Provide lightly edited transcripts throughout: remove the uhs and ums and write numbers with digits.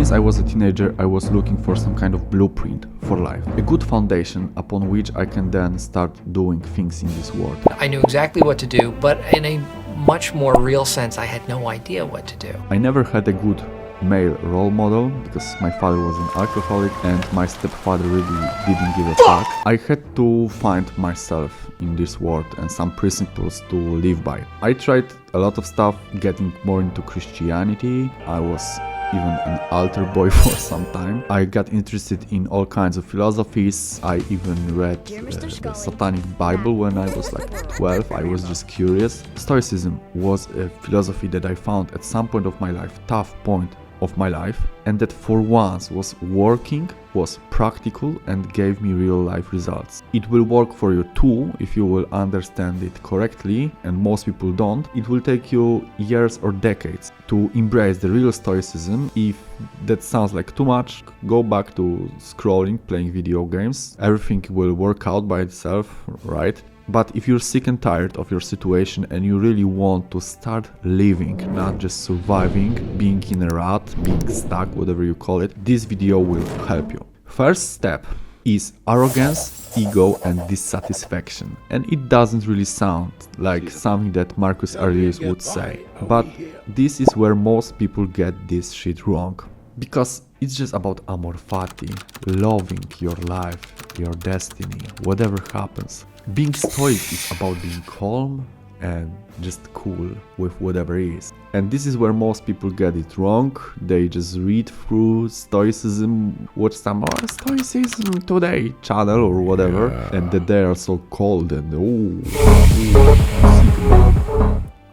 Since I was a teenager, I was looking for some kind of blueprint for life, a good foundation upon which I can then start doing things in this world. I knew exactly what to do, but in a much more real sense, I had no idea what to do. I never had a good male role model because my father was an alcoholic and my stepfather really didn't give a fuck. I had to find myself in this world and some principles to live by. I tried a lot of stuff, getting more into Christianity. I was even an altar boy for some time. I got interested in all kinds of philosophies. I even read the Satanic Bible when I was like 12. I was just curious. Stoicism was a philosophy that I found at some point of my life, tough point of my life, and that for once was working, was practical and gave me real life results. It will work for you too if you will understand it correctly, and most people don't. It will take you years or decades to embrace the real stoicism. If that sounds like too much, go back to scrolling, playing video games. Everything will work out by itself, right? But if you're sick and tired of your situation and you really want to start living, not just surviving, being in a rut, being stuck, whatever you call it, this video will help you. First step is arrogance, ego and dissatisfaction. And it doesn't really sound like something that Marcus Aurelius would say. But this is where most people get this shit wrong. Because it's just about amor fati, loving your life, your destiny, whatever happens. Being stoic is about being calm and just cool with whatever is. And this is where most people get it wrong. They just read through Stoicism, watch some Stoicism Today channel or whatever, and that they are so cold and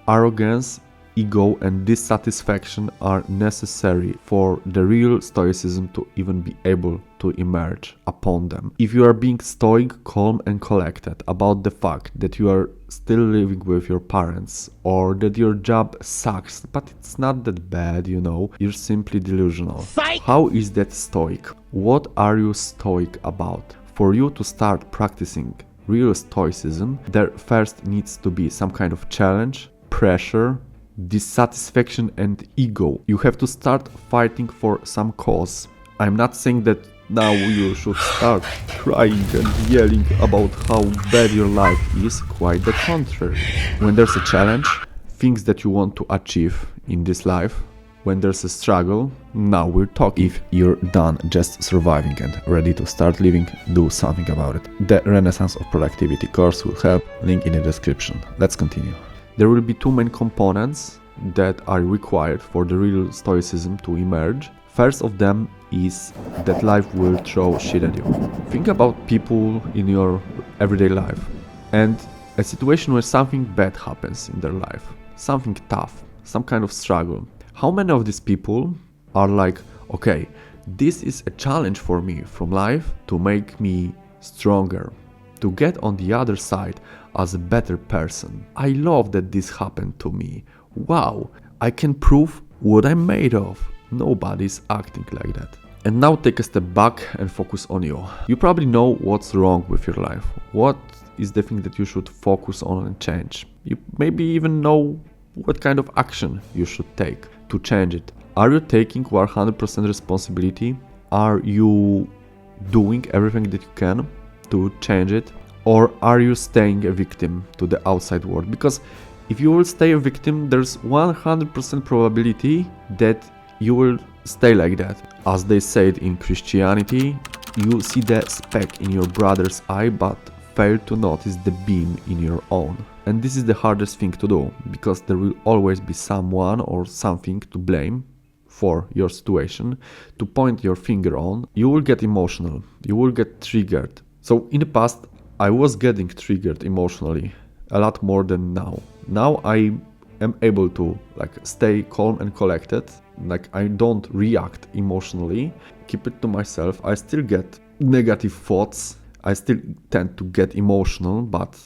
arrogance, ego and dissatisfaction are necessary for the real stoicism to even be able to emerge upon them. If you are being stoic, calm and collected about the fact that you are still living with your parents or that your job sucks, but it's not that bad, you know, you're simply delusional. How is that stoic? What are you stoic about? For you to start practicing real stoicism, there first needs to be some kind of challenge, pressure, dissatisfaction and ego. You have to start fighting for some cause. I'm not saying that now you should start crying and yelling about how bad your life is, quite the contrary. When there's a challenge, things that you want to achieve in this life, when there's a struggle, now we're talking. If you're done just surviving and ready to start living, do something about it. The Renaissance of Productivity course will help, link in the description. Let's continue. There will be two main components that are required for the real stoicism to emerge. First of them is that life will throw shit at you. Think about people in your everyday life and a situation where something bad happens in their life, something tough, some kind of struggle. How many of these people are like, okay, this is a challenge for me from life to make me stronger, to get on the other side as a better person. I love that this happened to me. Wow, I can prove what I'm made of. Nobody's acting like that. And now take a step back and focus on you. You probably know what's wrong with your life. What is the thing that you should focus on and change? You maybe even know what kind of action you should take to change it. Are you taking 100% responsibility? Are you doing everything that you can to change it? Or are you staying a victim to the outside world? Because if you will stay a victim, there's 100% probability that you will stay like that. As they said in Christianity, you see the speck in your brother's eye but fail to notice the beam in your own. And this is the hardest thing to do, because there will always be someone or something to blame for your situation, to point your finger on. You will get emotional, you will get triggered. So in the past, I was getting triggered emotionally a lot more than now. Now I am able to stay calm and collected. I don't react emotionally, keep it to myself. I still get negative thoughts. I still tend to get emotional, but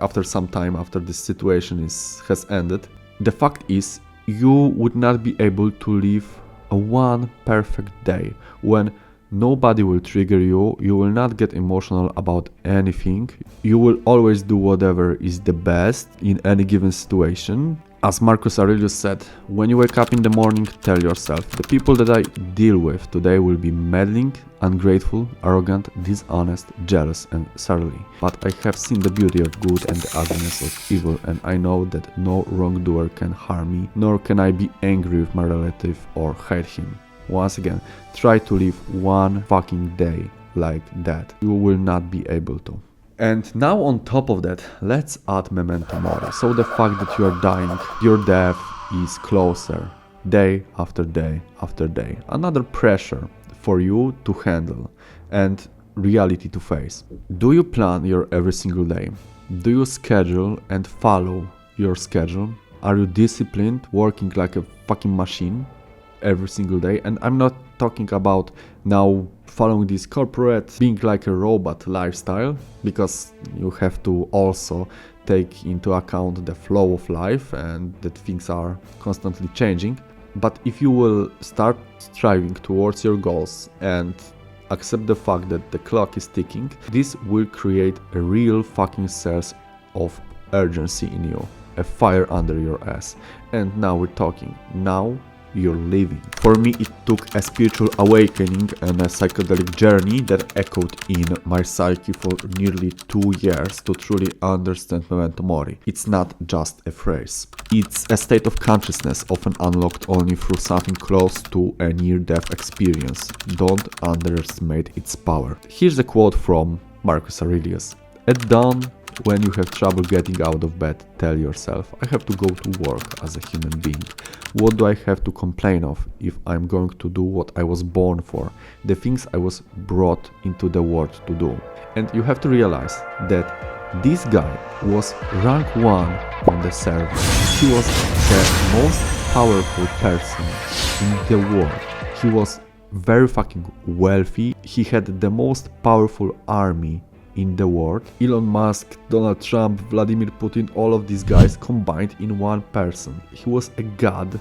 after some time, after this situation has ended, the fact is you would not be able to live a one perfect day when nobody will trigger you, you will not get emotional about anything, you will always do whatever is the best in any given situation. As Marcus Aurelius said, when you wake up in the morning, tell yourself, the people that I deal with today will be meddling, ungrateful, arrogant, dishonest, jealous, and surly. But I have seen the beauty of good and the ugliness of evil, and I know that no wrongdoer can harm me, nor can I be angry with my relative or hate him. Once again, try to live one fucking day like that. You will not be able to. And now on top of that, let's add Memento Mori. So the fact that you are dying, your death is closer, day after day after day. Another pressure for you to handle and reality to face. Do you plan your every single day? Do you schedule and follow your schedule? Are you disciplined, working like a fucking machine every single day? And I'm not talking about now following this corporate being like a robot lifestyle, because you have to also take into account the flow of life and that things are constantly changing. But if you will start striving towards your goals and accept the fact that the clock is ticking, this will create a real fucking sense of urgency in you, a fire under your ass. And now we're talking. Now you're living. For me, it took a spiritual awakening and a psychedelic journey that echoed in my psyche for nearly 2 years to truly understand Memento Mori. It's not just a phrase. It's a state of consciousness often unlocked only through something close to a near-death experience. Don't underestimate its power. Here's a quote from Marcus Aurelius. At dawn, when you have trouble getting out of bed, tell yourself, I have to go to work as a human being. What do I have to complain of if I'm going to do what I was born for, the things I was brought into the world to do? And you have to realize that this guy was rank 1 on the server. He was the most powerful person in the world. He was very fucking wealthy. He had the most powerful army in the world. Elon Musk, Donald Trump, Vladimir Putin, all of these guys combined in one person. He was a god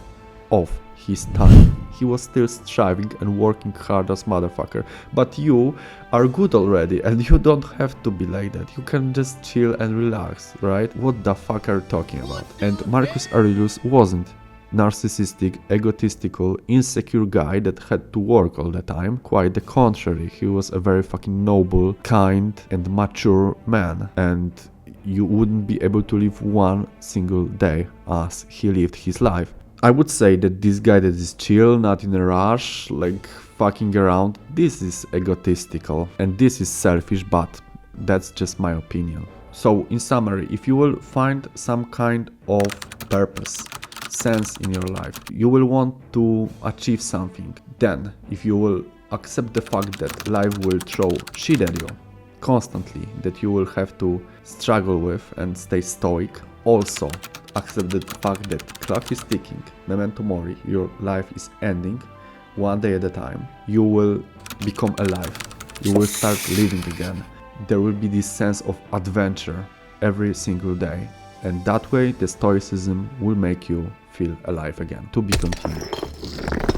of his time. He was still striving and working hard as motherfucker. But you are good already and you don't have to be like that. You can just chill and relax, right? What the fuck are you talking about? And Marcus Aurelius wasn't narcissistic, egotistical, insecure guy that had to work all the time. Quite the contrary, he was a very fucking noble, kind and mature man, and you wouldn't be able to live one single day as he lived his life. I would say that this guy that is chill, not in a rush, like fucking around, this is egotistical and this is selfish, but that's just my opinion. So in summary, if you will find some kind of purpose, sense in your life, you will want to achieve something, then if you will accept the fact that life will throw shit at you constantly, that you will have to struggle with and stay stoic, also accept the fact that clock is ticking, Memento Mori, your life is ending one day at a time, you will become alive, you will start living again. There will be this sense of adventure every single day. And that way, the Stoicism will make you feel alive again. To be continued.